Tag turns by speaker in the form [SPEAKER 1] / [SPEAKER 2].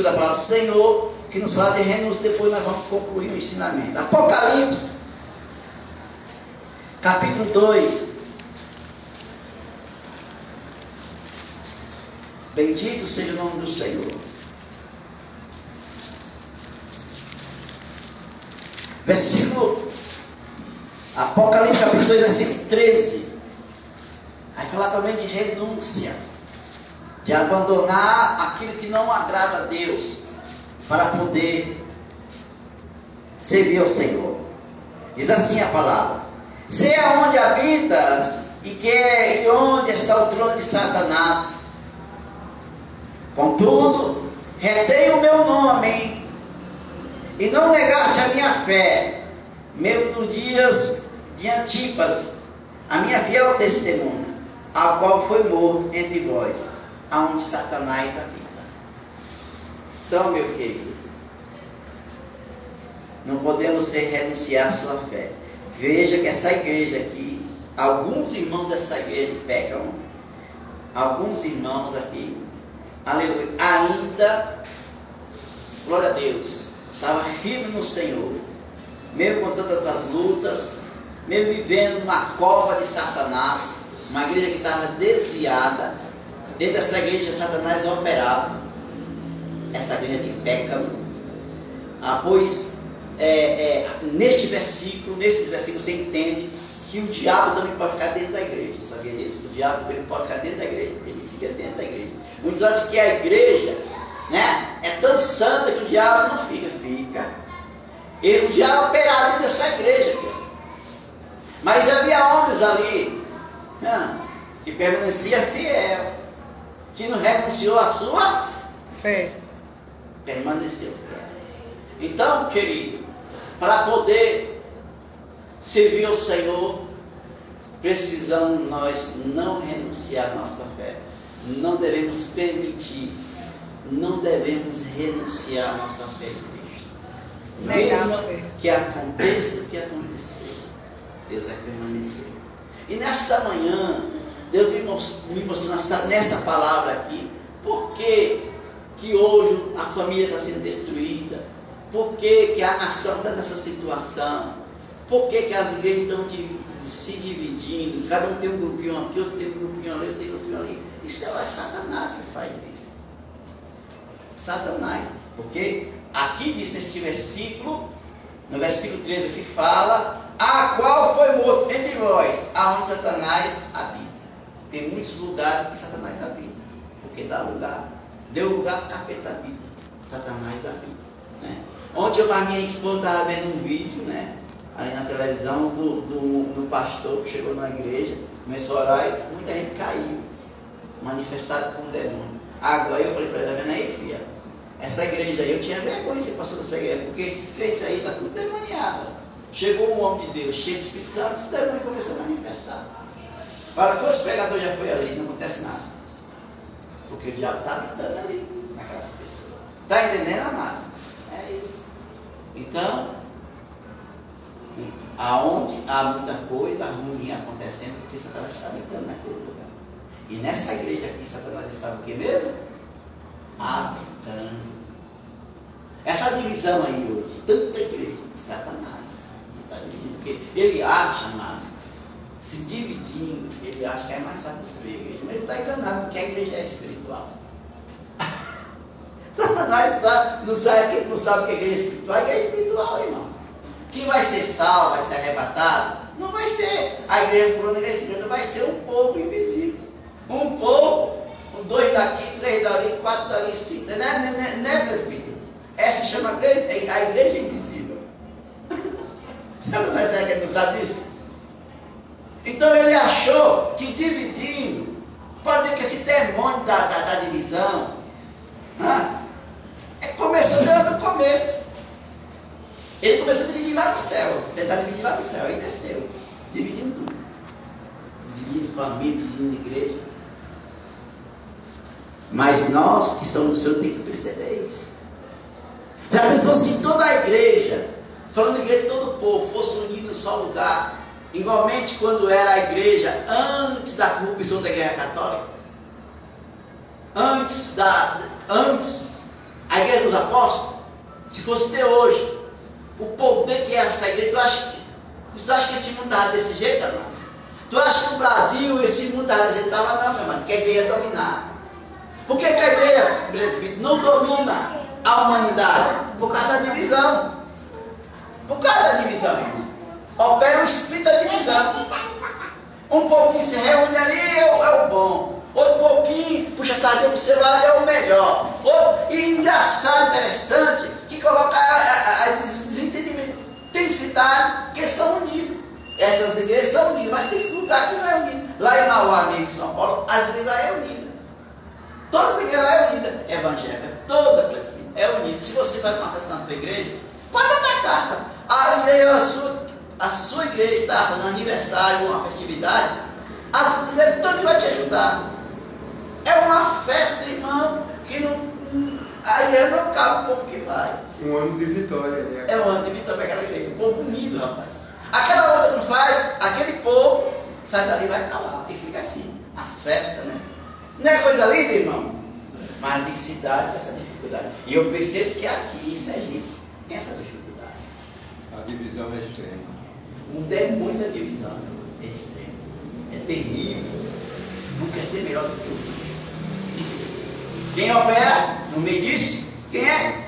[SPEAKER 1] versículo da palavra do Senhor, que nos fala de renúncia. Depois nós vamos concluir o ensinamento. Apocalipse, capítulo 2. Bendito seja o nome do Senhor. Versículo, Apocalipse capítulo 2, versículo 13. Vai falar também de renúncia, de abandonar aquilo que não agrada a Deus, para poder servir ao Senhor. Diz assim a palavra: sei aonde habitas e onde está o trono de Satanás. Contudo, retém o meu nome e não negaste a minha fé, mesmo nos dias de Antipas, a minha fiel testemunha, a qual foi morto entre vós, aonde Satanás habita. Então, meu querido, não podemos renunciar à sua fé. Veja que essa igreja aqui, alguns irmãos dessa igreja pecam, alguns irmãos aqui, aleluia, ainda, glória a Deus, estava firme no Senhor, mesmo com todas as lutas, mesmo vivendo uma cova de Satanás, uma igreja que estava desviada. Dentro dessa igreja Satanás operava, essa igreja de pecado. Pois nesse versículo você entende que o diabo também pode ficar dentro da igreja. Sabia disso? O diabo ele pode ficar dentro da igreja, ele fica dentro da igreja. Muitos acham que a igreja, né, é tão santa que o diabo não fica. E o diabo operava dentro dessa igreja aqui. Mas havia homens ali, né, que permanecia fiel, que não renunciou à sua fé. Permaneceu fiel. Então, querido, para poder servir ao Senhor, precisamos nós não renunciar à nossa fé. Não devemos permitir, não devemos renunciar à nossa fé em Cristo. Mesmo que aconteça o que acontecer, Deus vai permanecer. E nesta manhã, Deus me mostrou nesta palavra aqui, por que hoje a família está sendo destruída, por que a nação está nessa situação, por que as igrejas estão se dividindo, cada um tem um grupinho aqui, outro tem um grupinho ali, outro tem um grupinho ali. Isso é Satanás que faz isso. Satanás, porque aqui diz neste versículo, no versículo 13 que fala, a qual foi morto entre vós, aonde Satanás habita. Tem muitos lugares que Satanás habita, porque deu lugar para capeta habita, Satanás habita, né? Ontem a minha esposa estava vendo um vídeo, né, ali na televisão, do pastor que chegou na igreja, começou a orar e muita gente caiu, manifestado com um demônio. Agora eu falei para ela, tá vendo aí, filha? Essa igreja aí, eu tinha vergonha de ser pastor dessa igreja, porque esses crentes aí está tudo demoniado. Chegou um homem de Deus, cheio de Espírito Santo, esse demônio começou a manifestar. Fala, quantos pregadores já foi ali, não acontece nada. Porque o diabo está habitando ali, naquelas pessoas. Está entendendo, amado? É isso. Então, aonde há muita coisa ruim acontecendo, porque Satanás está habitando naquele lugar. E nessa igreja aqui, Satanás estava o que mesmo? Habitando. Essa divisão aí hoje, tanta igreja, Satanás está dividindo, porque ele acha, amado, se dividindo, ele acha que é mais fácil destruir a igreja, mas ele está enganado, porque a igreja é espiritual. Satanás não sabe o que é igreja espiritual, a igreja é espiritual, irmão. Quem vai ser salvo, vai ser arrebatado, não vai ser a igreja fulana, a igreja, vai ser um povo invisível. Um povo, 2 daqui, 3 dali, 4 dali, 5, né, presbítero? Essa chama a igreja invisível. Satanás é que ele não sabe disso? Então ele achou que dividindo, pode ver que esse demônio da divisão, começou desde o começo. Ele começou a dividir lá no céu, tentar dividir lá no céu, aí desceu, dividindo tudo. Dividindo família, dividindo igreja. Mas nós que somos do Senhor temos que perceber isso. Já pensou se toda a igreja, falando de igreja, todo o povo fosse unido em só lugar, igualmente quando era a igreja antes da corrupção da igreja católica? Antes, a igreja dos apóstolos, se fosse ter hoje, o poder que era essa igreja, tu acha que esse mundo estava desse jeito, não? Tu acha que o Brasil, esse mundo estava desse jeito? Estava não, meu irmão, que a igreja ia dominar. Por que a igreja, presbítero, não domina a humanidade? Por causa da divisão. Por causa da divisão, irmão. Opera o espírito da divisão. Um pouquinho se reúne ali, é o bom. Outro pouquinho, puxa a sardinha para o celular, é o melhor. Outro, e engraçado, interessante, que coloca a desentendimento. Tem cidade que são unidos. Essas igrejas são unidas, mas tem lugar que não é unido. Lá em Mauá, em São Paulo, as igrejas lá é unida. Todas as igrejas lá é unida. Evangélica, toda presbítera é unida. Se você vai uma festa na tua igreja, pode mandar carta. A igreja, a sua igreja está fazendo aniversário, uma festividade, as outras igrejas todas vão te ajudar. É uma festa, irmão, que não. A igreja não cabe o povo que vai.
[SPEAKER 2] Um ano de vitória, né?
[SPEAKER 1] É um ano de vitória para aquela igreja. Um povo unido, rapaz. Aquela outra não faz, aquele povo sai dali e vai calar. E fica assim. As festas, né? Não é coisa linda, irmão? Mas a densidade dessa dificuldade. E eu percebo que aqui, em Sergipe, tem essa dificuldade.
[SPEAKER 2] A divisão é extrema.
[SPEAKER 1] Não é muita divisão, é extrema. É terrível. Não quer ser melhor do que o outro. Quem opera no meio disso? Quem é?